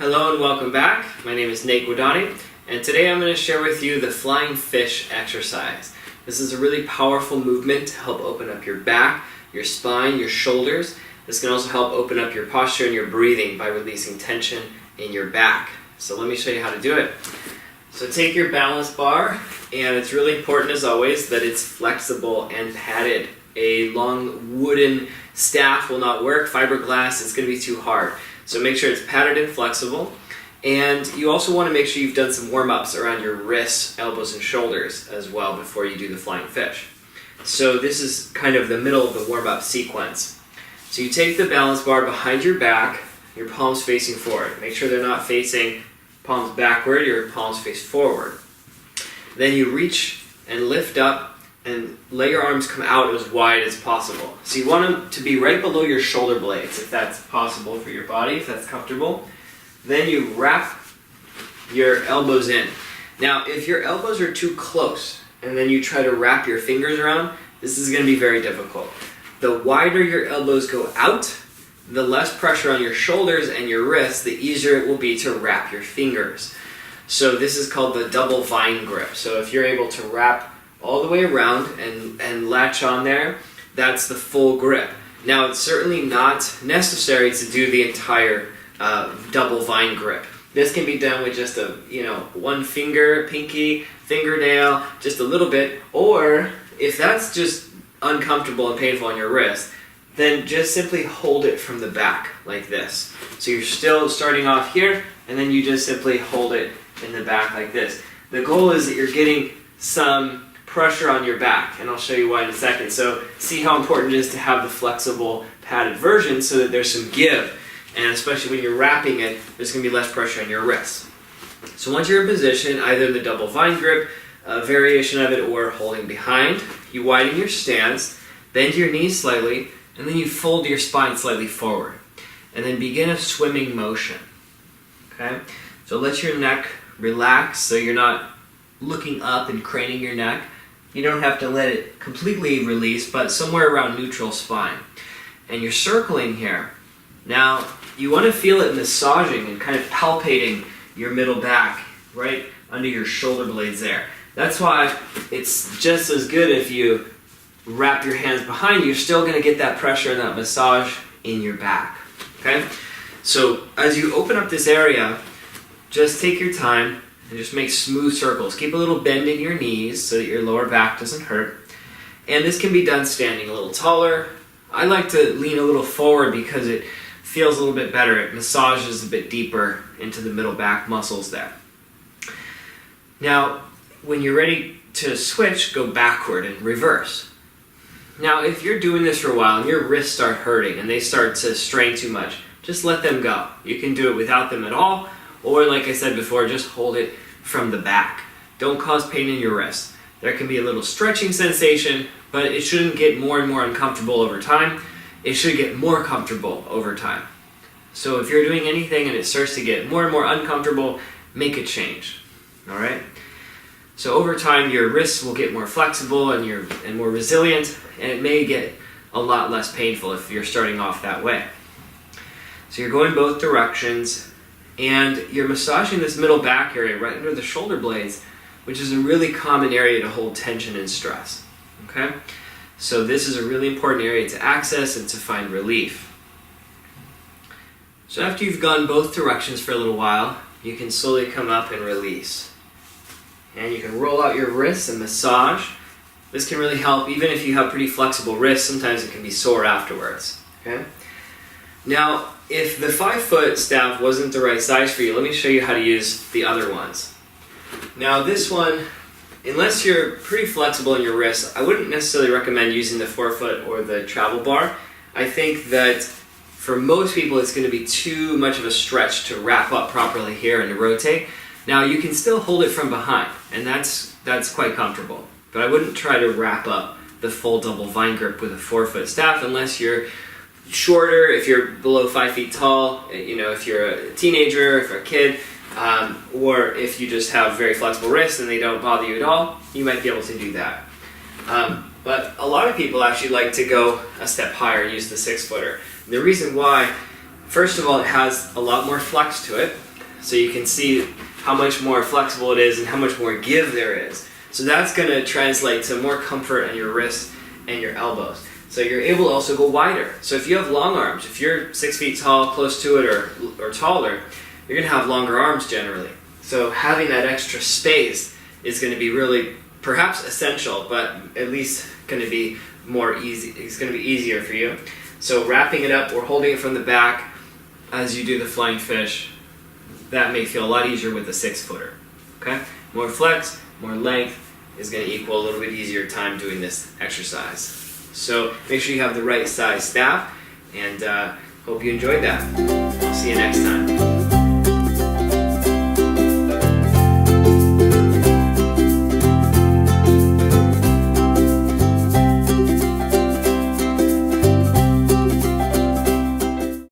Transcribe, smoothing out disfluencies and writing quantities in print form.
Hello and welcome back. My name is Nate Guadani, and today I'm going to share with you the flying fish exercise. This is a really powerful movement to help open up your back, your spine, your shoulders. This can also help open up your posture and your breathing by releasing tension in your back. So let me show you how to do it. So take your balance bar, and it's really important as always that it's flexible and padded. A long wooden staff will not work. Fiberglass, it's going to be too hard. So make sure it's padded and flexible. And you also want to make sure you've done some warm-ups around your wrists, elbows, and shoulders as well before you do the flying fish. So this is kind of the middle of the warm-up sequence. So you take the balance bar behind your back, your palms facing forward. Make sure they're not facing palms backward, your palms face forward. Then you reach and lift up and let your arms come out as wide as possible. So you want them to be right below your shoulder blades, if that's possible for your body, if that's comfortable. Then you wrap your elbows in. Now, if your elbows are too close, and then you try to wrap your fingers around, this is going to be very difficult. The wider your elbows go out, the less pressure on your shoulders and your wrists, the easier it will be to wrap your fingers. So this is called the double vine grip. So if you're able to wrap all the way around and latch on there, that's the full grip. Now, it's certainly not necessary to do the entire double vine grip. This can be done with just one finger, pinky, fingernail, just a little bit, or if that's just uncomfortable and painful on your wrist, then just simply hold it from the back like this. So you're still starting off here, and then you just simply hold it in the back like this. The goal is that you're getting some pressure on your back, and I'll show you why in a second. So see how important it is to have the flexible padded version so that there's some give, and especially when you're wrapping it, there's going to be less pressure on your wrists. So once you're in position, either the double vine grip, a variation of it, or holding behind, you widen your stance, bend your knees slightly, and then you fold your spine slightly forward, and then begin a swimming motion. Okay? So let your neck relax so you're not looking up and craning your neck. You don't have to let it completely release, but somewhere around neutral spine. And you're circling here. Now, you want to feel it massaging and kind of palpating your middle back right under your shoulder blades there. That's why it's just as good if you wrap your hands behind you. You're still going to get that pressure and that massage in your back. Okay? So as you open up this area, just take your time and just make smooth circles. Keep a little bend in your knees so that your lower back doesn't hurt. And this can be done standing a little taller. I like to lean a little forward because it feels a little bit better. It massages a bit deeper into the middle back muscles there. Now, when you're ready to switch, go backward and reverse. Now, if you're doing this for a while and your wrists start hurting and they start to strain too much, just let them go. You can do it without them at all, or like I said before, just hold it from the back. Don't cause pain in your wrist. There can be a little stretching sensation, but it shouldn't get more and more uncomfortable over time. It should get more comfortable over time. So if you're doing anything and it starts to get more and more uncomfortable, make a change. All right? So over time, your wrists will get more flexible and more resilient, and it may get a lot less painful if you're starting off that way. So you're going both directions, and you're massaging this middle back area right under the shoulder blades, which is a really common area to hold tension and stress. Okay? So this is a really important area to access and to find relief. So after you've gone both directions for a little while, you can slowly come up and release. And you can roll out your wrists and massage. This can really help, even if you have pretty flexible wrists. Sometimes it can be sore afterwards. Okay? Now, if the 5-foot staff wasn't the right size for you, let me show you how to use the other ones. Now this one, unless you're pretty flexible in your wrists, I wouldn't necessarily recommend using the 4-foot or the travel bar. I think that for most people it's going to be too much of a stretch to wrap up properly here and to rotate. Now you can still hold it from behind, and that's quite comfortable. But I wouldn't try to wrap up the full double vine grip with a 4-foot staff unless you're shorter, if you're below 5 feet tall, if you're a teenager, if you're a kid, or if you just have very flexible wrists and they don't bother you at all, you might be able to do that. But a lot of people actually like to go a step higher and use the 6-footer. The reason why, first of all, it has a lot more flex to it, so you can see how much more flexible it is and how much more give there is. So that's going to translate to more comfort on your wrists and your elbows. So you're able to also go wider. So if you have long arms, if you're 6 feet tall, close to it, or taller, you're going to have longer arms generally. So having that extra space is going to be really perhaps essential, but at least going to be more easy. It's going to be easier for you. So wrapping it up or holding it from the back as you do the flying fish, that may feel a lot easier with a 6-footer. Okay? More flex, more length is going to equal a little bit easier time doing this exercise. So make sure you have the right size staff, and hope you enjoyed that. I'll see you next time.